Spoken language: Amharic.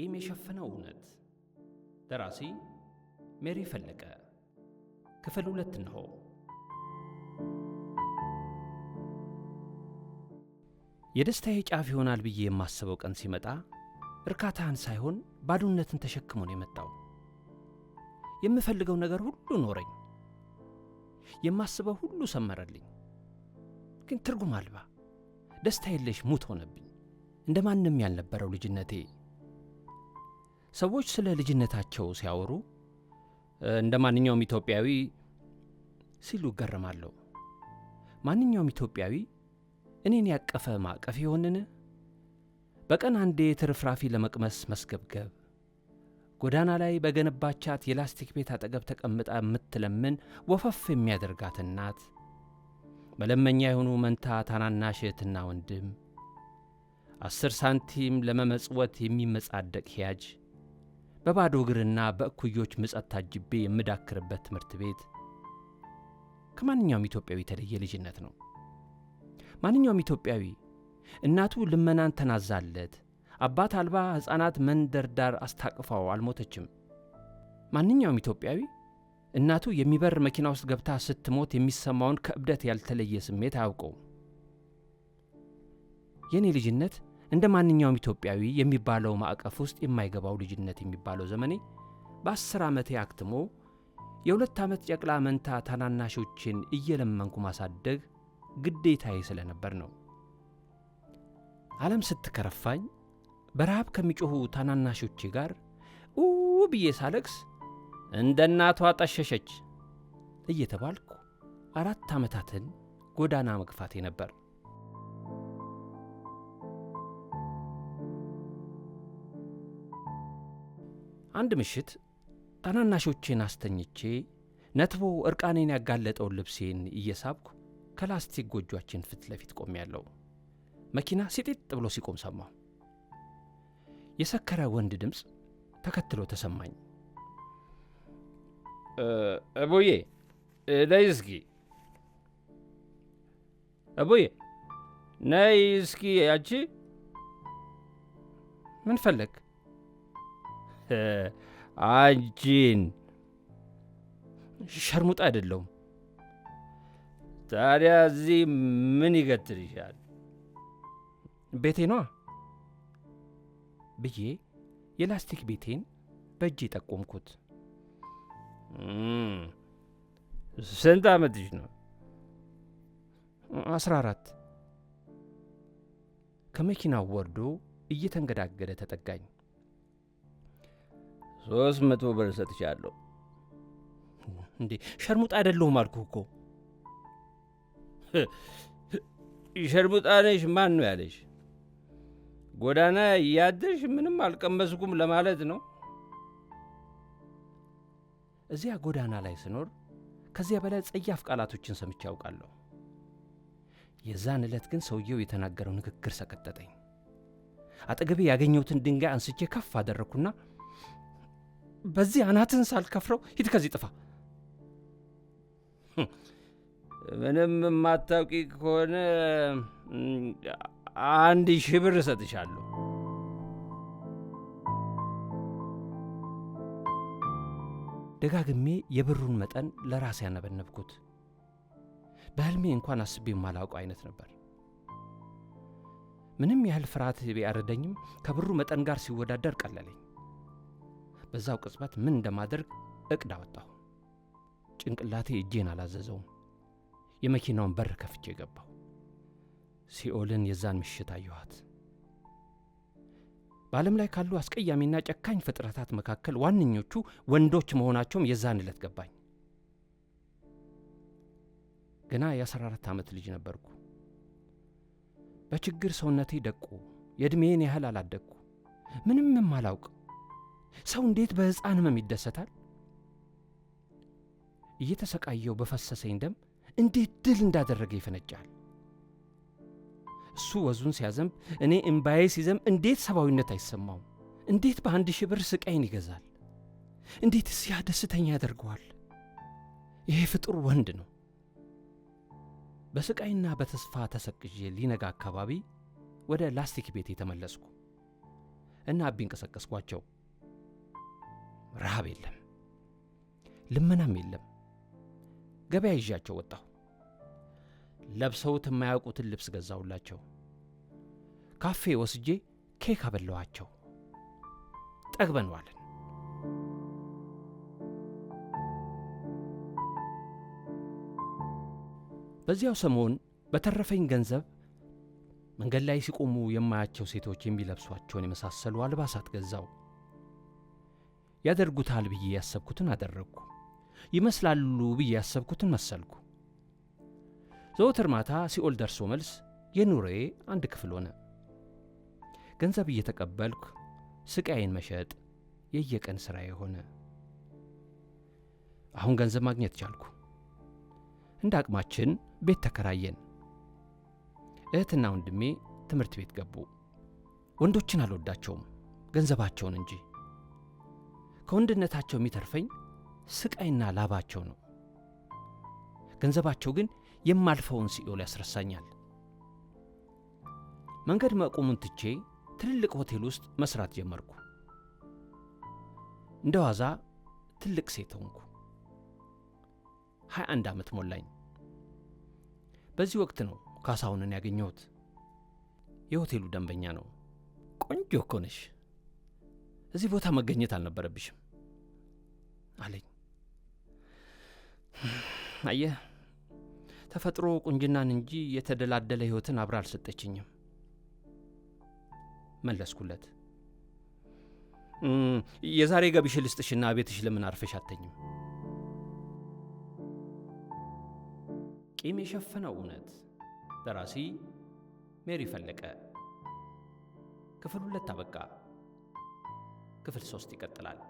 ቂም የሸፈነው እውነት። ደራሲ ሜሪ ፈለቀ። ክፍል 2 ነው። የደስታዬ ጫፍ ይሆናል ብዬ የማስበው ቀን ሲመጣ እርካታን ሳይሆን ባዶነትን ተሸክሞ ነው የመጣው። የምፈልገው ነገር ሁሉ ኖረኝ፣ የማስበው ሁሉ ሰመረልኝ። ግን ትርጉም አልባ ደስታ የለሽ ሙት ሆነብኝ፣ እንደ ማንም ያልነበረው ልጅነቴ። ሰዎች ስለ ልጅነታቸው ሲያወሩ እንደ ማንኛውም ኢትዮጵያዊ ሲሉ እገረማለሁ። ማንኛውም ኢትዮጵያዊ እኔን ያቀፈ ማቀፍ ይሆንን? በቀን አንዴ ትርፍራፊ ለመቅመስ መስገብገብ፣ ጎዳና ላይ በገነባቻት የላስቲክ ቤት አጠገብ ተቀምጣ የምትለምን ወፈፍ የሚያደርጋት እናት፣ መለመኛ የሆኑ መንታ ታናናሽ እህትና ወንድም፣ 10 ሳንቲም ለመመጽወት የሚመጻደቅ ሕያጅ፣ በባዶ እግርና በእኩዮች ምጸት ታጅቤ የምዳክርበት ትምህርት ቤት ከማንኛውም ኢትዮጵያዊ የተለየ ልጅነት ነው። ማንኛውም ኢትዮጵያዊ እናቱ ልመናን ተናዛለት አባት አልባ ሕፃናት መንደር ዳር አስታቅፋው አልሞተችም። ማንኛውም ኢትዮጵያዊ እናቱ የሚበር መኪና ውስጥ ገብታ ስትሞት የሚሰማውን ከእብደት ያልተለየ ስሜት አያውቀው። የኔ ልጅነት እንደ ማንኛውም ኢትዮጵያዊ የሚባለው ማዕቀፍ ውስጥ የማይገባው ልጅነት የሚባለው ዘመኔ በ10 ዓመቴ አክትሞ የ2 ዓመት ጨቅላ መንታ ታናናሾችን እየለመንኩ ማሳደግ ግዴታዬ ስለነበር ነው። ዓለም ስትከረፋኝ በረሃብ ከሚጮኹ ታናናሾቼ ጋር ብዬ ሳለቅስ እንደ እናቷ ጠሸሸች እየተባልኩ 4 ዓመታትን ጎዳና መግፋቴ ነበር። አንድ ምሽት ታናናሾቼን አስተኝቼ ነትቦ እርቃኔን ያጋለጠውን ልብሴን እየሳብኩ ከላስቲክ ጎጆአችን ፊት ለፊት ቆሜያለሁ። መኪና ሲጢጥ ብሎ ሲቆም ሰማሁ። የሰከረ ወንድ ድምፅ ተከትሎ ተሰማኝ። እቡዬ ነይ እስኪ፣ እቡዬ ነይ እስኪ። ያቺ ምን ፈለግ? አንቺን። ሸርሙጣ አይደለሁም። ታዲያ እዚህ ምን ይገትልሻል? ቤቴ ነዋ ብዬ የላስቲክ ቤቴን በእጄ ጠቆምኩት። ስንት ዓመትሽ ነው? 14። ከመኪናው ወርዶ እየተንገዳገደ ተጠጋኝ። 300 ብር ሰጥሻለሁ። እንዴ ሸርሙጣ አይደለሁም አልኩህ እኮ። ሸርሙጣ ነሽ ማን ነው ያለሽ? ጎዳና እያደርሽ ምንም አልቀመስኩም ለማለት ነው? እዚያ ጎዳና ላይ ስኖር ከዚያ በላይ ጸያፍ ቃላቶችን ሰምቼ ያውቃለሁ። የዛን ዕለት ግን ሰውየው የተናገረው ንግግር ሰቀጠጠኝ። አጠገቤ ያገኘሁትን ድንጋይ አንስቼ ከፍ አደረግኩና በዚህ አናትን ሳልከፍረው ሂድ ከዚህ ጥፋ። ምንም የማታውቂ ከሆነ 1000 ብር እሰጥሻለሁ። ደጋግሜ የብሩን መጠን ለራሴ ያነበነብኩት። በሕልሜ እንኳን አስቤ የማላውቀው አይነት ነበር። ምንም ያህል ፍርሃት ቢያረደኝም ከብሩ መጠን ጋር ሲወዳደር ቀለለኝ። በዛው ቅጽበት ምን እንደማደርግ እቅድ አወጣሁ። ጭንቅላቴ እጄን አላዘዘውም። የመኪናውን በር ከፍቼ ገባሁ። ሲኦልን የዛን ምሽት አየኋት። በዓለም ላይ ካሉ አስቀያሚና ጨካኝ ፍጥረታት መካከል ዋነኞቹ ወንዶች መሆናቸውም የዛን ዕለት ገባኝ። ገና የ14 ዓመት ልጅ ነበርኩ። በችግር ሰውነቴ ደቁ። የዕድሜን ያህል አላደግኩ። ምንም የማላውቅ ሰው እንዴት በሕፃን ሕመም ይደሰታል? እየተሰቃየው በፈሰሰኝ ደም እንዴት ድል እንዳደረገ ይፈነጫል። እሱ ወዙን ሲያዘንብ እኔ እምባዬ ሲዘንብ እንዴት ሰብአዊነት አይሰማውም? እንዴት በ1000 ብር ስቃይን ይገዛል? እንዴትስ ያ ደስተኛ ያደርገዋል? ይሄ ፍጡር ወንድ ነው። በስቃይና በተስፋ ተሰቅዤ ሊነጋ አካባቢ ወደ ላስቲክ ቤት የተመለስኩ። እና አቢን ቀሰቀስኳቸው። ረሃብ የለም፣ ልመናም የለም። ገበያ ይዣቸው ወጣሁ። ለብሰውት የማያውቁትን ልብስ ገዛሁላቸው። ካፌ ወስጄ ኬክ አበላኋቸው። ጠግበን ዋልን። በዚያው ሰሞን በተረፈኝ ገንዘብ መንገድ ላይ ሲቆሙ የማያቸው ሴቶች የሚለብሷቸውን የመሳሰሉ አልባሳት ገዛው። ያደርጉታል ብዬ ያሰብኩትን አደረግኩ። ይመስላሉ ብዬ ያሰብኩትን መሰልኩ። ዘወትር ማታ ሲኦል ደርሶ መልስ የኑሮዬ አንድ ክፍል ሆነ። ገንዘብ እየተቀበልኩ ስቃዬን መሸጥ የየቀን ሥራዬ ሆነ። አሁን ገንዘብ ማግኘት ቻልኩ። እንደ አቅማችን ቤት ተከራየን። እህትና ወንድሜ ትምህርት ቤት ገቡ። ወንዶችን አልወዳቸውም፣ ገንዘባቸውን እንጂ። ከወንድነታቸው የሚተርፈኝ ስቃይና ላባቸው ነው። ገንዘባቸው ግን የማልፈውን ሲኦል ያስረሳኛል። መንገድ መቆሙን ትቼ ትልልቅ ሆቴል ውስጥ መስራት ጀመርኩ። እንደ ዋዛ ትልቅ ሴት ሆንኩ። 21 ዓመት ሞላኝ። በዚህ ወቅት ነው ካሳሁንን ያገኘሁት። የሆቴሉ ደንበኛ ነው። ቆንጆ እኮ ነሽ፣ እዚህ ቦታ መገኘት አልነበረብሽም አለኝ። አየህ፣ ተፈጥሮ ቁንጅናን እንጂ የተደላደለ ሕይወትን አብራ አልሰጠችኝም መለስኩለት። የዛሬ ገቢሽ ልስጥሽና ቤትሽ ለምን አርፈሽ አተኝም? ቂም የሸፈነው እውነት። ደራሲ ሜሪ ፈለቀ። ክፍል 2 አበቃ። ክፍል 3 ይቀጥላል።